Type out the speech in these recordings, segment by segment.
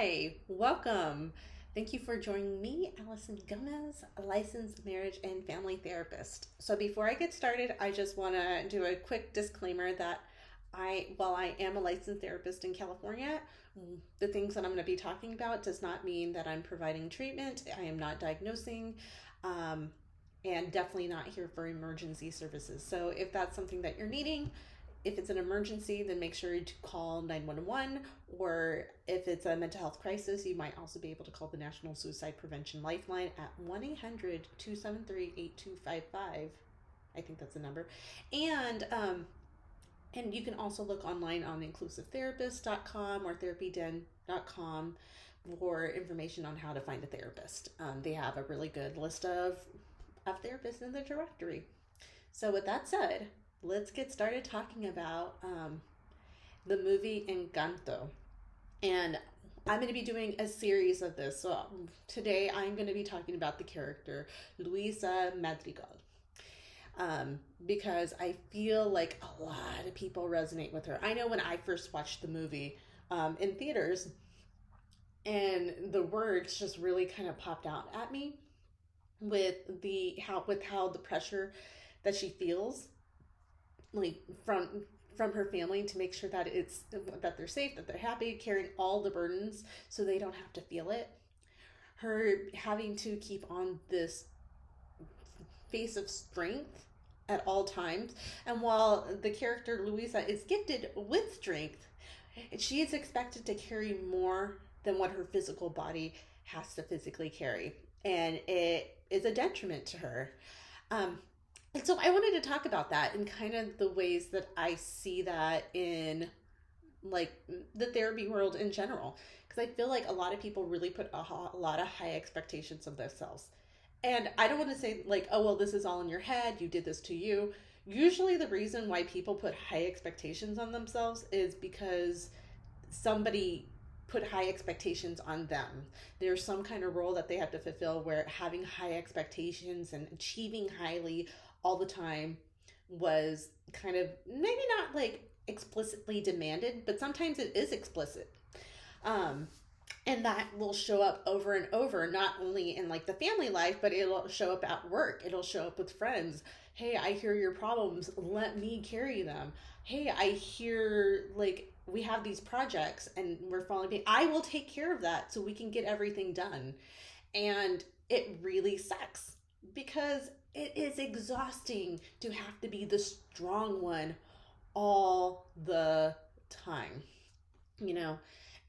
Hi, welcome. Thank you for joining me, Allison Gomez, a licensed marriage and family therapist. So, before I get started, I just want to do a quick disclaimer that while I am a licensed therapist in California, the things that I'm going to be talking about does not mean that I'm providing treatment. I am not diagnosing, um, and definitely not here for emergency services. So, if that's something that you're needing, if it's an emergency, then make sure to call 911. Or if it's a mental health crisis, you might also be able to call the National Suicide Prevention Lifeline at 1-800-273-8255. I think that's the number. And and you can also look online on inclusivetherapist.com or therapyden.com for information on how to find a therapist. They have a really good list of therapists in the directory. So with that said, let's get started talking about the movie Encanto. And I'm going to be doing a series of this. So today I'm going to be talking about the character Luisa Madrigal. Because I feel like a lot of people resonate with her. I know when I first watched the movie in theaters, and the words just really kind of popped out at me with how the pressure that she feels, like from her family, to make sure that that they're safe, that they're happy, carrying all the burdens so they don't have to feel it. Her having to keep on this face of strength at all times. And while the character Luisa is gifted with strength, she is expected to carry more than what her physical body has to physically carry. And it is a detriment to her. And so I wanted to talk about that and kind of the ways that I see that in like the therapy world in general. Because I feel like a lot of people really put a lot of high expectations of themselves. And I don't want to say like, oh, well, this is all in your head. You did this to you. Usually the reason why people put high expectations on themselves is because somebody put high expectations on them. There's some kind of role that they have to fulfill where having high expectations and achieving highly all the time was kind of maybe not like explicitly demanded, but sometimes it is explicit. And that will show up over and over, not only in like the family life, but it'll show up at work. It'll show up with friends. Hey, I hear your problems. Let me carry them. Hey, I hear like we have these projects and we're falling behind. I will take care of that so we can get everything done. And it really sucks because it is exhausting to have to be the strong one all the time. You know,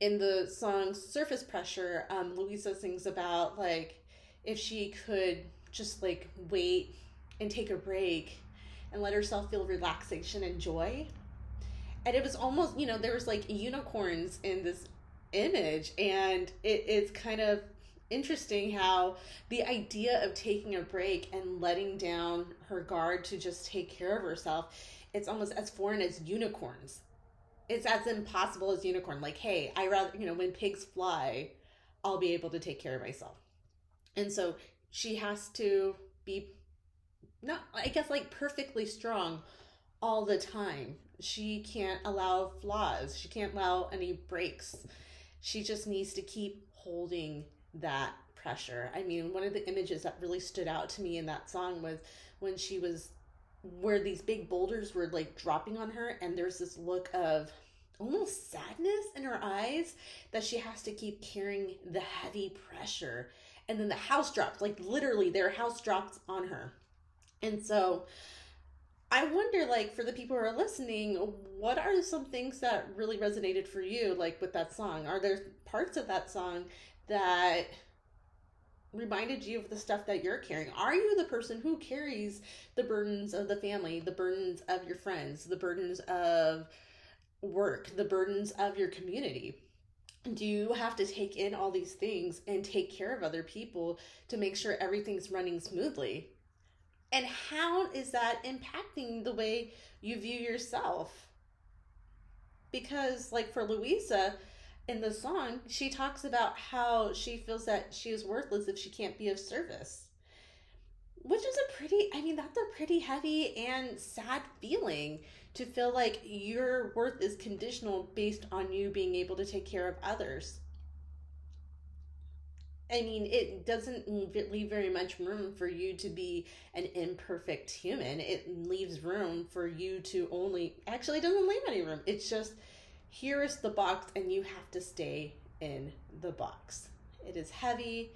in the song Surface Pressure, Luisa sings about like if she could just like wait and take a break and let herself feel relaxation and joy. And it was almost, there was like unicorns in this image, and it's kind of interesting how the idea of taking a break and letting down her guard to just take care of herself, it's almost as foreign as unicorns. It's as impossible as unicorn. Like, hey, I rather, when pigs fly, I'll be able to take care of myself. And so she has to be not, I guess, like perfectly strong all the time. She can't allow flaws. She can't allow any breaks. She just needs to keep holding that pressure. I mean, one of the images that really stood out to me in that song was when she was where these big boulders were like dropping on her, and there's this look of almost sadness in her eyes that she has to keep carrying the heavy pressure. And then the house dropped, like literally their house dropped on her. And so I wonder, like, for the people who are listening, what are some things that really resonated for you, like with that song? Are there parts of that song that reminded you of the stuff that you're carrying? Are you the person who carries the burdens of the family, the burdens of your friends, the burdens of work, the burdens of your community? Do you have to take in all these things and take care of other people to make sure everything's running smoothly? And how is that impacting the way you view yourself? Because, like for Luisa, in the song, she talks about how she feels that she is worthless if she can't be of service. Which is that's a pretty heavy and sad feeling, to feel like your worth is conditional based on you being able to take care of others. I mean, it doesn't leave very much room for you to be an imperfect human. It leaves room for you to only, actually, it doesn't leave any room. It's just, here is the box, and you have to stay in the box. It is heavy,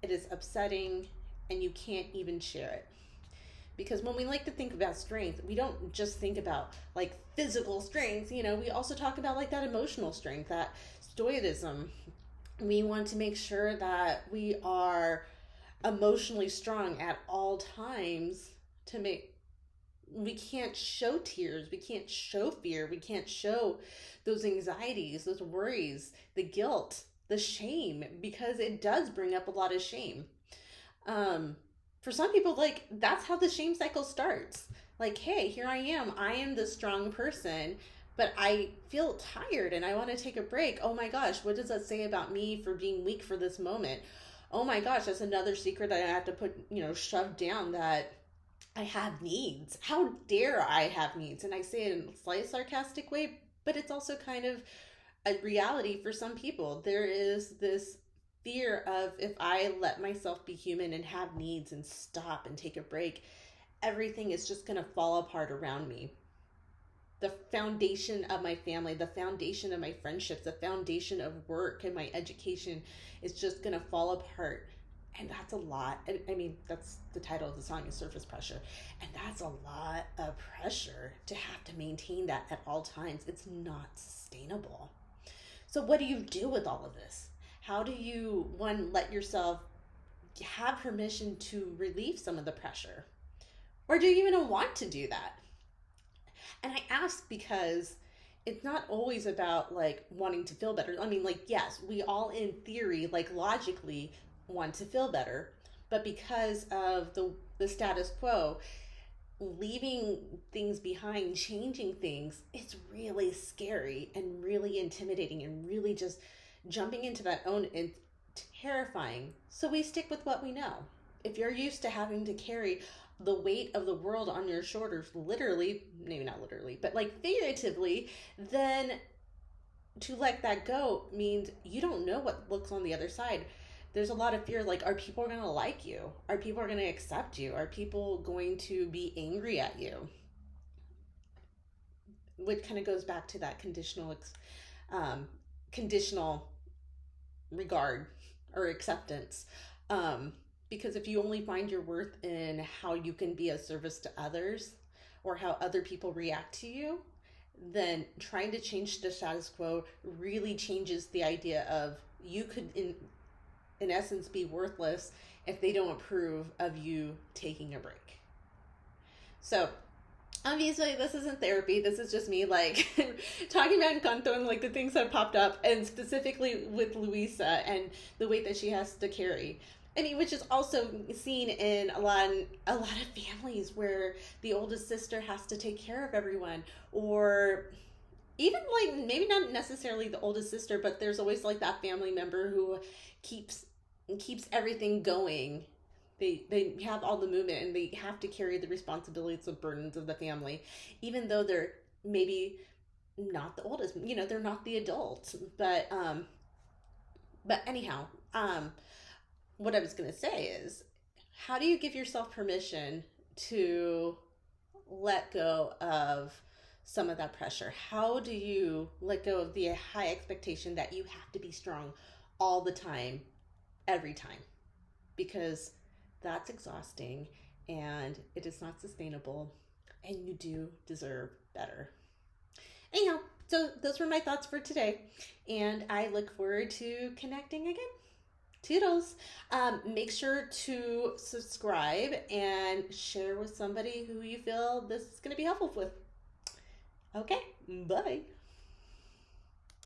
it is upsetting, and you can't even share it. Because when we like to think about strength, we don't just think about like physical strength, we also talk about like that emotional strength, that stoicism. We want to make sure that we are emotionally strong at all times to make, we can't show tears, we can't show fear, we can't show those anxieties, those worries, the guilt, the shame, because it does bring up a lot of shame. um for some people, like, that's how the shame cycle starts. Like, hey, here I am the strong person, but I feel tired and I want to take a break. Oh my gosh, what does that say about me for being weak for this moment? Oh my gosh, that's another secret that I have to put, shoved down, that I have needs. How dare I have needs? And I say it in a slightly sarcastic way, but it's also kind of a reality for some people. There is this fear of, if I let myself be human and have needs and stop and take a break, everything is just going to fall apart around me. The foundation of my family, the foundation of my friendships, the foundation of work and my education is just going to fall apart. And that's a lot. I mean, that's the title of the song, is Surface Pressure. And that's a lot of pressure to have to maintain that at all times. It's not sustainable. So what do you do with all of this? How do you, one, let yourself have permission to relieve some of the pressure? Or do you even want to do that? And I ask because it's not always about like wanting to feel better. I mean, like, yes, we all in theory, like logically, want to feel better. But because of the status quo, leaving things behind, changing things, it's really scary and really intimidating and really just jumping into that own and terrifying. So we stick with what we know. If you're used to having to carry the weight of the world on your shoulders, literally, maybe not literally, but like figuratively, then to let that go means you don't know what looks on the other side. There's a lot of fear, like, are people going to like you? Are people going to accept you? Are people going to be angry at you? Which kind of goes back to that um, conditional regard or acceptance. Because if you only find your worth in how you can be of service to others or how other people react to you, then trying to change the status quo really changes the idea of, you could in essence be worthless if they don't approve of you taking a break. So obviously this isn't therapy, this is just me like talking about Encanto and like the things that popped up, and specifically with Luisa and the weight that she has to carry. I mean, which is also seen in a lot of families where the oldest sister has to take care of everyone, or even like maybe not necessarily the oldest sister, but there's always like that family member who keeps keeps everything going. They have all the movement and they have to carry the responsibilities and burdens of the family, even though they're maybe not the oldest. They're not the adults. But anyhow, what I was gonna say is, how do you give yourself permission to let go of some of that pressure? How do you let go of the high expectation that you have to be strong all the time, every time? Because that's exhausting and it is not sustainable, and you do deserve better. Anyhow, so those were my thoughts for today, and I look forward to connecting again. Toodles. Make sure to subscribe and share with somebody who you feel this is going to be helpful with. Okay, bye.